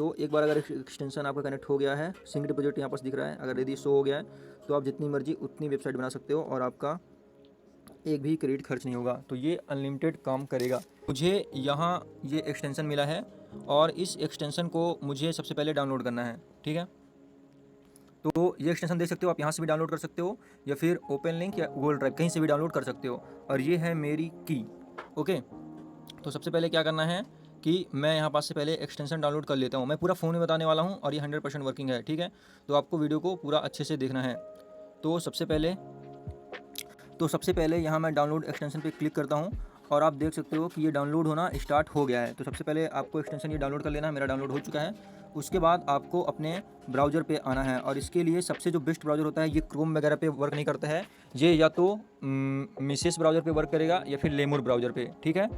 तो एक बार अगर एक्सटेंशन आपका कनेक्ट हो गया है, सिंक डिपॉजिट यहाँ पास दिख रहा है, अगर यदि शो हो गया है तो आप जितनी मर्जी उतनी वेबसाइट बना सकते हो और आपका एक भी क्रेडिट खर्च नहीं होगा। तो ये अनलिमिटेड काम करेगा। मुझे यहाँ ये एक्सटेंशन मिला है और इस एक्सटेंशन को मुझे सबसे पहले डाउनलोड करना है, ठीक है। तो ये एक्सटेंशन देख सकते हो आप, यहाँ से भी डाउनलोड कर सकते हो या फिर ओपन लिंक या गूगल ड्राइव कहीं से भी डाउनलोड कर सकते हो। और ये है मेरी की। ओके, तो सबसे पहले क्या करना है कि मैं यहाँ पास से पहले एक्सटेंशन डाउनलोड कर लेता हूँ। मैं पूरा फ़ोन में बताने वाला हूँ और ये 100% वर्किंग है, ठीक है। तो आपको वीडियो को पूरा अच्छे से देखना है। तो सबसे पहले यहाँ मैं डाउनलोड एक्सटेंशन पे क्लिक करता हूँ और आप देख सकते हो कि ये डाउनलोड होना स्टार्ट हो गया है। तो सबसे पहले आपको एक्सटेंशन ये डाउनलोड कर लेना है, मेरा डाउनलोड हो चुका है। उसके बाद आपको अपने ब्राउज़र पे आना है और इसके लिए सबसे जो बेस्ट ब्राउज़र होता है, ये क्रोम वगैरह पे वर्क नहीं करता है, ये या तो मिसेस ब्राउज़र पे वर्क करेगा या फिर लेमूर ब्राउज़र पे, ठीक है।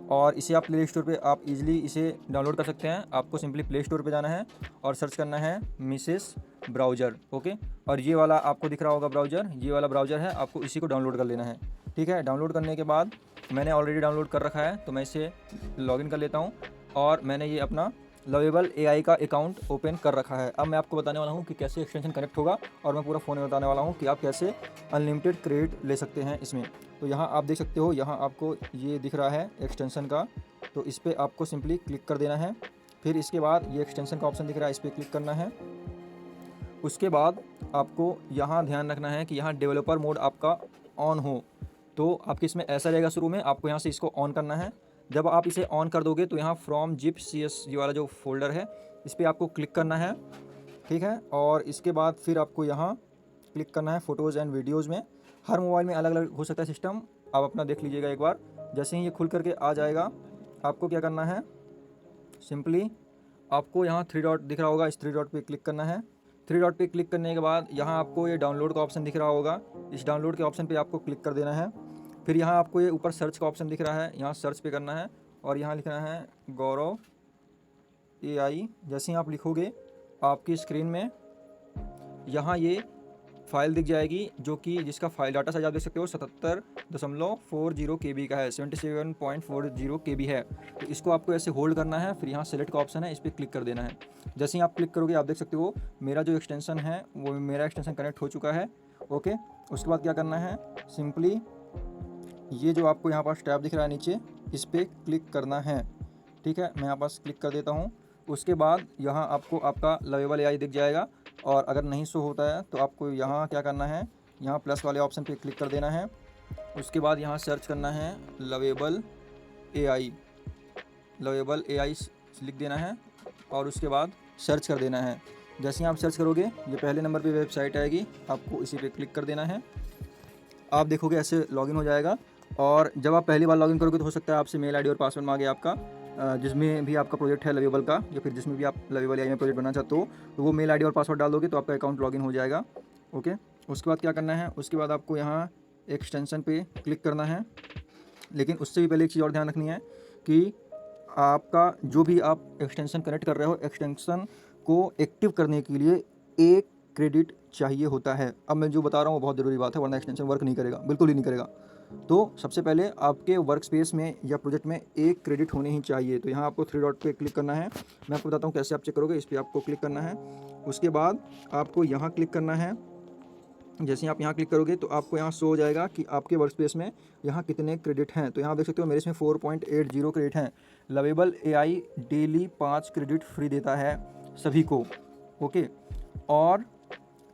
और इसे आप प्ले स्टोर पे आप इजीली इसे डाउनलोड कर सकते हैं। आपको सिंपली प्ले स्टोर पे जाना है और सर्च करना है मिसेस ब्राउज़र, ओके। और ये वाला आपको दिख रहा होगा ब्राउज़र, ये वाला ब्राउज़र है, आपको इसी को डाउनलोड कर लेना है, ठीक है। डाउनलोड करने के बाद मैंने ऑलरेडी डाउनलोड कर रखा है तो मैं इसे लॉगिन कर लेता हूँ और मैंने ये अपना लवेबल एआई का अकाउंट ओपन कर रखा है। अब मैं आपको बताने वाला हूँ कि कैसे एक्सटेंशन कनेक्ट होगा और मैं पूरा फ़ोन में बताने वाला हूँ कि आप कैसे अनलिमिटेड क्रेडिट ले सकते हैं इसमें। तो यहाँ आप देख सकते हो, यहाँ आपको ये दिख रहा है एक्सटेंशन का, तो इस पर आपको सिंपली क्लिक कर देना है। फिर इसके बाद ये एक्सटेंशन का ऑप्शन दिख रहा है, इस पर क्लिक करना है। उसके बाद आपको यहाँ ध्यान रखना है कि यहाँ डेवलपर मोड आपका ऑन हो। तो आपके इसमें ऐसा रहेगा, शुरू में आपको यहाँ से इसको ऑन करना है। जब आप इसे ऑन कर दोगे तो यहाँ फ्रॉम जिप CS ये वाला जो फोल्डर है, इस पर आपको क्लिक करना है, ठीक है। और इसके बाद फिर आपको यहाँ क्लिक करना है फ़ोटोज़ एंड वीडियोज़ में। हर मोबाइल में अलग अलग हो सकता है सिस्टम, आप अपना देख लीजिएगा एक बार। जैसे ही ये खुल करके आ जाएगा, आपको क्या करना है, सिंपली आपको यहाँ 3 डॉट दिख रहा होगा, इस 3 डॉट पे क्लिक करना है। 3 डॉट पे क्लिक करने के बाद यहाँ आपको ये डाउनलोड का ऑप्शन दिख रहा होगा, इस डाउनलोड के ऑप्शन पे आपको क्लिक कर देना है। फिर यहाँ आपको ये ऊपर सर्च का ऑप्शन दिख रहा है, यहाँ सर्च पे करना है और यहाँ लिखना है गौरव AI। जैसे ही आप लिखोगे आपकी स्क्रीन में यहाँ ये फाइल दिख जाएगी, जो कि जिसका फाइल डाटा साइज आप देख सकते हो 77.40 KB का है, 77.40 KB है। तो इसको आपको ऐसे होल्ड करना है, फिर यहाँ सेलेक्ट का ऑप्शन है, इस पर क्लिक कर देना है। जैसे ही आप क्लिक करोगे आप देख सकते हो मेरा जो एक्सटेंशन है वो मेरा एक्सटेंशन कनेक्ट हो चुका है, ओके। उसके बाद क्या करना है, सिंपली ये जो आपको यहाँ पास टैब दिख रहा है नीचे, इस पर क्लिक करना है, ठीक है। मैं यहाँ पास क्लिक कर देता हूँ। उसके बाद यहाँ आपको आपका लवेबल AI दिख जाएगा और अगर नहीं शो होता है तो आपको यहाँ क्या करना है, यहाँ प्लस वाले ऑप्शन पे क्लिक कर देना है। उसके बाद यहाँ सर्च करना है लवेबल AI लिख देना है और उसके बाद सर्च कर देना है। जैसे ही आप सर्च करोगे ये पहले नंबर पे वेबसाइट आएगी, आपको इसी पे क्लिक कर देना है। आप देखोगे ऐसे लॉगिन हो जाएगा। और जब आप पहली बार लॉगिन करोगे तो हो सकता है आपसे मेल ID और पासवर्ड मांगे आपका, जिसमें भी आपका प्रोजेक्ट है लवेबल का या फिर जिसमें भी आप लवेबल AI में प्रोजेक्ट बनाना चाहते हो, तो वो मेल ID और पासवर्ड डाल दोगे तो आपका अकाउंट लॉगिन हो जाएगा, ओके। उसके बाद क्या करना है, उसके बाद आपको यहाँ एक्सटेंशन पे क्लिक करना है। लेकिन उससे भी पहले एक चीज़ और ध्यान रखनी है कि आपका जो भी आप एक्सटेंशन कनेक्ट कर रहे हो, एक्सटेंशन को एक्टिव करने के लिए 1 क्रेडिट चाहिए होता है। अब मैं जो बता रहा हूँ वो बहुत ज़रूरी बात है, वरना एक्सटेंशन वर्क नहीं करेगा, बिल्कुल ही नहीं करेगा। तो सबसे पहले आपके वर्क स्पेस में या प्रोजेक्ट में 1 क्रेडिट होने ही चाहिए। तो यहाँ आपको 3 डॉट पे क्लिक करना है। मैं आपको बताता हूँ कैसे आप चेक करोगे, इस पर आपको क्लिक करना है। उसके बाद आपको यहाँ क्लिक करना है। जैसे ही आप यहाँ क्लिक करोगे तो आपको यहाँ शो हो जाएगा कि आपके वर्क स्पेस में यहाँ कितने क्रेडिट हैं। तो यहाँ देख सकते हो मेरे इसमें 4.80 क्रेडिट हैं। Lovable AI daily 5 credit free देता है सभी को, ओके। और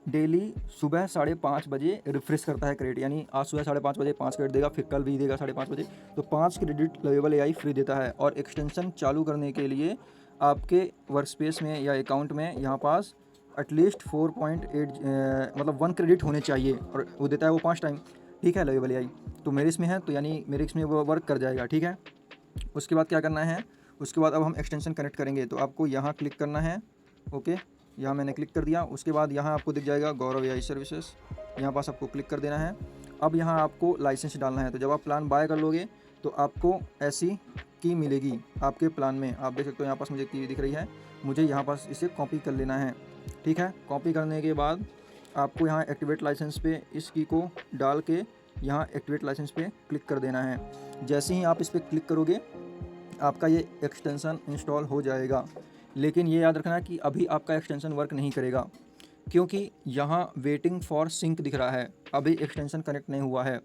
डेली सुबह 5:30 बजे रिफ्रेश करता है क्रेडिट, यानी आज सुबह 5:30 बजे 5 क्रेडिट देगा, फिर कल भी देगा 5:30 बजे, तो 5 क्रेडिट लवेबल AI फ्री देता है। और एक्सटेंशन चालू करने के लिए आपके वर्क स्पेस में या अकाउंट में यहाँ पास एटलीस्ट 4.8 मतलब 1 क्रेडिट होने चाहिए, और वो देता है वो 5 टाइम, ठीक है, लवेबल AI। तो मेरे इसमें है तो यानी मेरे इसमें वो वर्क कर जाएगा, ठीक है। उसके बाद क्या करना है, उसके बाद अब हम एक्सटेंशन कनेक्ट करेंगे। तो आपको यहाँ क्लिक करना है, ओके। यहाँ मैंने क्लिक कर दिया। उसके बाद यहाँ आपको दिख जाएगा गौरव AI सर्विसेज, यहाँ पास आपको क्लिक कर देना है। अब यहाँ आपको लाइसेंस डालना है। तो जब आप प्लान बाय कर लोगे तो आपको ऐसी की मिलेगी आपके प्लान में, आप देख सकते हो यहाँ पास मुझे की दिख रही है, मुझे यहाँ पास इसे कॉपी कर लेना है, ठीक है। कॉपी करने के बाद आपको यहाँ एक्टिवेट लाइसेंस पे इस की को डाल के यहाँ एक्टिवेट लाइसेंस पे क्लिक कर देना है। जैसे ही आप इस पर क्लिक करोगे आपका ये एक्सटेंशन इंस्टॉल हो जाएगा। लेकिन ये याद रखना कि अभी आपका एक्सटेंशन वर्क नहीं करेगा, क्योंकि यहाँ वेटिंग फॉर सिंक दिख रहा है, अभी एक्सटेंशन कनेक्ट नहीं हुआ है।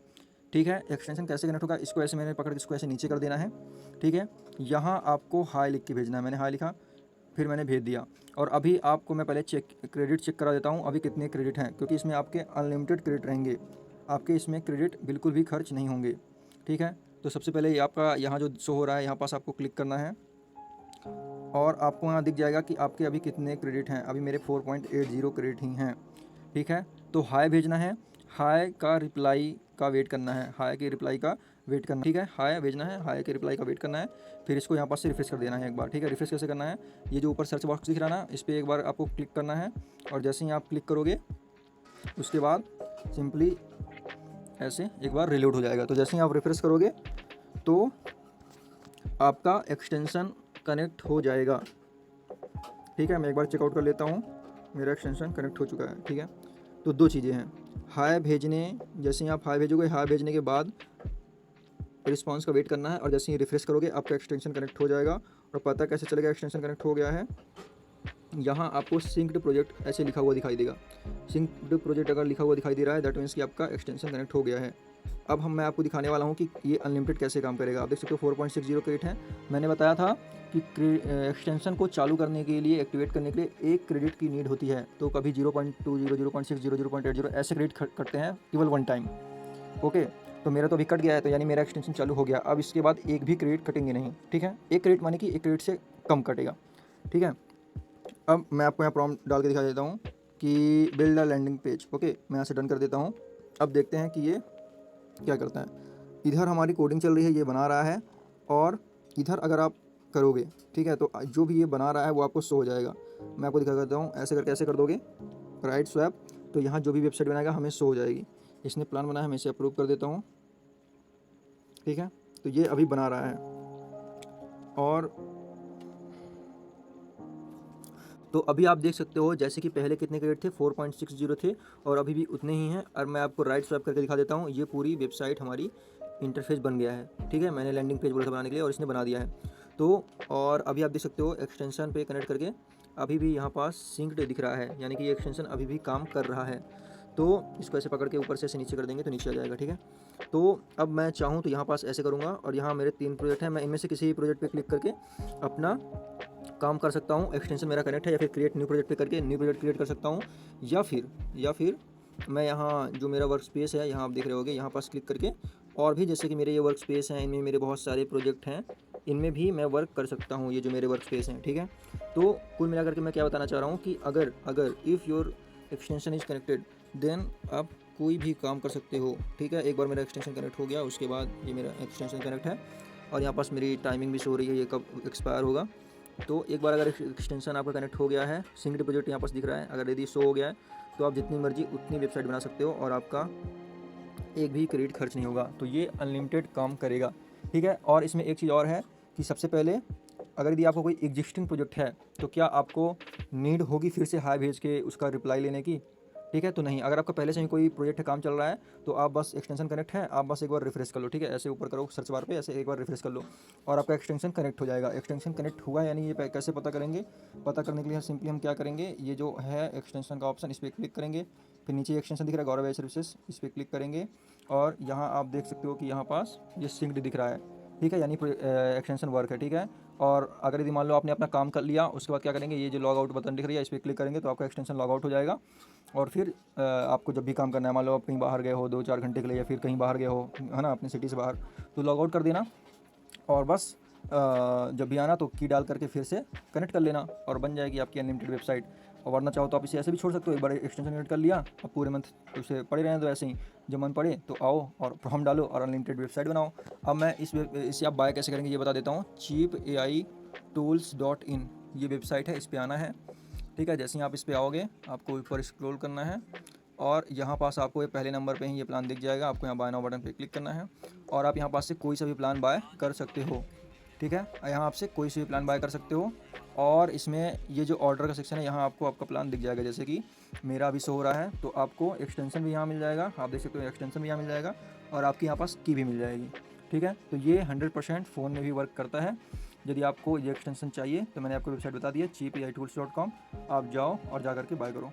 ठीक है, एक्सटेंशन कैसे कनेक्ट होगा, इसको ऐसे मैंने पकड़ के इसको ऐसे नीचे कर देना है। ठीक है, यहाँ आपको हाई लिख के भेजना है, मैंने हाई लिखा, फिर मैंने भेज दिया। और अभी आपको मैं पहले क्रेडिट चेक करा देता हूँ, अभी कितने क्रेडिट हैं, क्योंकि इसमें आपके अनलिमिटेड क्रेडिट रहेंगे, आपके इसमें क्रेडिट बिल्कुल भी खर्च नहीं होंगे। ठीक है, तो सबसे पहले ये आपका यहाँ जो शो हो रहा है, यहाँ पास आपको क्लिक करना है और आपको यहाँ दिख जाएगा कि आपके अभी कितने क्रेडिट हैं। अभी मेरे 4.80 क्रेडिट ही हैं। ठीक है, तो हाई भेजना है, हाई का रिप्लाई का वेट करना है, हाई के रिप्लाई का वेट करना। ठीक है, हाई भेजना है, हाई के रिप्लाई का वेट करना है, फिर इसको यहाँ पास से रिफ्रेश कर देना है एक बार। ठीक है, रिफ्रेश कैसे करना है, ये जो ऊपर सर्च बॉक्स दिख रहा है ना, इस पर एक बार आपको क्लिक करना है और जैसे ही आप क्लिक करोगे उसके बाद सिंपली ऐसे एक बार रिलोड हो जाएगा। तो जैसे ही आप रिफ्रेश करोगे तो आपका एक्सटेंशन कनेक्ट हो जाएगा। ठीक है, मैं एक बार चेकआउट कर लेता हूँ, मेरा एक्सटेंशन कनेक्ट हो चुका है। ठीक है, तो दो चीज़ें हैं, हाई भेजने, जैसे ही आप हाई भेजोगे, हाई भेजने के बाद रिस्पांस का वेट करना है और जैसे ही रिफ्रेश करोगे आपका एक्सटेंशन कनेक्ट हो जाएगा। और पता कैसे चलेगा एक्सटेंशन कनेक्ट हो गया है, यहाँ आपको सिंक्ड प्रोजेक्ट ऐसे लिखा हुआ दिखाई देगा। सिंक्ड प्रोजेक्ट अगर लिखा हुआ दिखाई दे रहा है दैट मीन्स कि आपका एक्सटेंशन कनेक्ट हो गया है। अब मैं आपको दिखाने वाला हूँ कि ये अनलिमिटेड कैसे काम करेगा। आप देख सकते हो 4.60 क्रेडिट है। मैंने बताया था कि एक्सटेंशन को चालू करने के लिए, एक्टिवेट करने के लिए 1 क्रेडिट की नीड होती है। तो कभी 0.20, 0.60, 0.80 ऐसे क्रेडिट कटते हैं केवल 1 टाइम। ओके, तो मेरा तो अभी कट गया है, तो यानी मेरा एक्सटेंशन चालू हो गया। अब इसके बाद एक भी क्रेडिट कटेंगे नहीं। ठीक है, 1 क्रेडिट माने कि 1 क्रेडिट से कम कटेगा। ठीक है, अब मैं आपको यहाँ प्रॉम्प्ट डाल के दिखा देता हूँ कि build a landing page. Okay, मैं यहाँ से डन कर देता हूँ। अब देखते हैं कि ये क्या करता है। इधर हमारी कोडिंग चल रही है, ये बना रहा है, और इधर अगर आप करोगे, ठीक है, तो जो भी ये बना रहा है वो आपको शो हो जाएगा। मैं आपको दिखा देता हूँ, ऐसे करके ऐसे कर दोगे राइट स्वैप, तो यहाँ जो भी वेबसाइट बनाएगा हमें शो हो जाएगी। इसने प्लान बनाया, मैं इसे अप्रूव कर देता हूँ। ठीक है, तो ये अभी बना रहा है, और तो अभी आप देख सकते हो जैसे कि पहले कितने क्रेडिट थे, 4.60 थे, और अभी भी उतने ही हैं। और मैं आपको राइट स्वैप करके दिखा देता हूँ, ये पूरी वेबसाइट हमारी इंटरफेस बन गया है। ठीक है, मैंने लैंडिंग पेज बोला था बनाने के लिए और इसने बना दिया है। तो और अभी आप देख सकते हो एक्सटेंशन पे कनेक्ट करके अभी भी यहाँ पास सिंक्ड दिख रहा है, यानी कि ये एक्सटेंशन अभी भी काम कर रहा है। तो इसको ऐसे पकड़ के ऊपर से ऐसे नीचे कर देंगे तो नीचे आ जाएगा। ठीक है, तो अब मैं चाहूँ तो यहाँ पास ऐसे करूँगा, और यहाँ मेरे 3 प्रोजेक्ट हैं, मैं इनमें से किसी भी प्रोजेक्ट पे क्लिक करके अपना काम कर सकता हूँ। एक्सटेंशन मेरा कनेक्ट है, या फिर क्रिएट न्यू प्रोजेक्ट पे करके न्यू प्रोजेक्ट क्रिएट कर सकता हूँ, या फिर मैं यहाँ जो मेरा वर्क स्पेस है, यहाँ आप देख रहे होगे, यहाँ पास क्लिक करके और भी जैसे कि मेरे ये वर्क स्पेस हैं, इनमें मेरे बहुत सारे प्रोजेक्ट हैं, इनमें भी मैं वर्क कर सकता हूँ, ये जो मेरे वर्क स्पेस हैं। ठीक है, तो कुल मिलाकर के मैं क्या बताना चाह रहा हूँ कि अगर if your extension is connected then आप कोई भी काम कर सकते हो। ठीक है, एक बार मेरा एक्सटेंशन कनेक्ट हो गया, उसके बाद ये मेरा एक्सटेंशन कनेक्ट है, और यहाँ पास मेरी टाइमिंग भी शो हो रही है, ये कब एक्सपायर होगा। तो एक बार अगर एक्सटेंशन आपका कनेक्ट हो गया है, सिंक्ड प्रोजेक्ट यहाँ पास दिख रहा है, अगर यदि शो हो गया है, तो आप जितनी मर्जी उतनी वेबसाइट बना सकते हो और आपका एक भी क्रेडिट खर्च नहीं होगा। तो ये अनलिमिटेड काम करेगा। ठीक है, और इसमें एक चीज़ और है कि सबसे पहले अगर यदि आपको कोई एग्जिस्टिंग प्रोजेक्ट है तो क्या आपको नीड होगी फिर से हाई भेज के उसका रिप्लाई लेने की? ठीक है, तो नहीं। अगर आपका पहले से ही कोई प्रोजेक्ट काम चल रहा है तो आप बस एक्सटेंशन कनेक्ट है, आप बस एक बार रिफ्रेश कर लो। ठीक है, ऐसे ऊपर करो सर्च बार पे, ऐसे एक बार रिफ्रेश कर लो और आपका एक्सटेंशन कनेक्ट हो जाएगा। एक्सटेंशन कनेक्ट हुआ यानी ये कैसे पता करेंगे? पता करने के लिए सिंपली हम क्या करेंगे, ये जो है एक्सटेंशन का ऑप्शन, इस पर क्लिक करेंगे, फिर नीचे एक्सटेंशन दिख रहा है गौरव एआई सर्विसेज, इस पर क्लिक करेंगे और यहाँ आप देख सकते हो कि यहाँ पास ये सिंक्ड दिख रहा है। ठीक है, यानी एक्सटेंशन वर्क है। ठीक है, और अगर यदि मान लो आपने अपना काम कर लिया, उसके बाद क्या करेंगे, ये जो लॉग आउट बटन दिख रही है इस पर क्लिक करेंगे तो आपका एक्सटेंशन लॉग आउट हो जाएगा। और फिर आपको जब भी काम करना है, मान लो आप कहीं बाहर गए हो 2-4 घंटे के लिए, या फिर कहीं बाहर गए हो, है ना, अपनी सिटी से बाहर, तो लॉग आउट कर देना और बस जब भी आना तो की डाल करके फिर से कनेक्ट कर लेना और बन जाएगी आपकी अनलिमिटेड वेबसाइट। और वरना चाहो तो आप इसे ऐसे भी छोड़ सकते हो, एक बार एक्सटेंशन कनेक्ट कर लिया, अब पूरे मंथ उसे पड़े रहें, तो ऐसे ही जब मन पड़े तो आओ और फॉर्म डालो और अनलिमिटेड वेबसाइट बनाओ। अब मैं इसे आप बाय कैसे करेंगे ये बता देता हूँ। cheapaitools.in ये वेबसाइट है, इस पर आना है। ठीक है, जैसे ही आप इस पर आओगे आपको ऊपर स्क्रॉल करना है और यहाँ पास आपको ये पहले नंबर पे ही ये प्लान दिख जाएगा, आपको यहाँ बाय नाउ बटन पे क्लिक करना है और आप यहाँ पास से कोई सा भी प्लान बाय कर सकते हो। ठीक है, यहाँ आपसे कोई सा भी प्लान बाय कर सकते हो और इसमें ये जो ऑर्डर का सेक्शन है यहाँ आपको आपका प्लान दिख जाएगा, जैसे कि मेरा अभी शो हो रहा है। तो आपको एक्सटेंशन भी यहाँ मिल जाएगा, आप देख सकते हो एक्सटेंशन भी यहाँ मिल जाएगा और आपकी यहाँ पास की भी मिल जाएगी। ठीक है, तो ये 100% फ़ोन में भी वर्क करता है यदि आपको ये एक्सटेंशन चाहिए तो मैंने आपको वेबसाइट बता दी है cheapAItools.com, आप जाओ और जा करके बाय करो।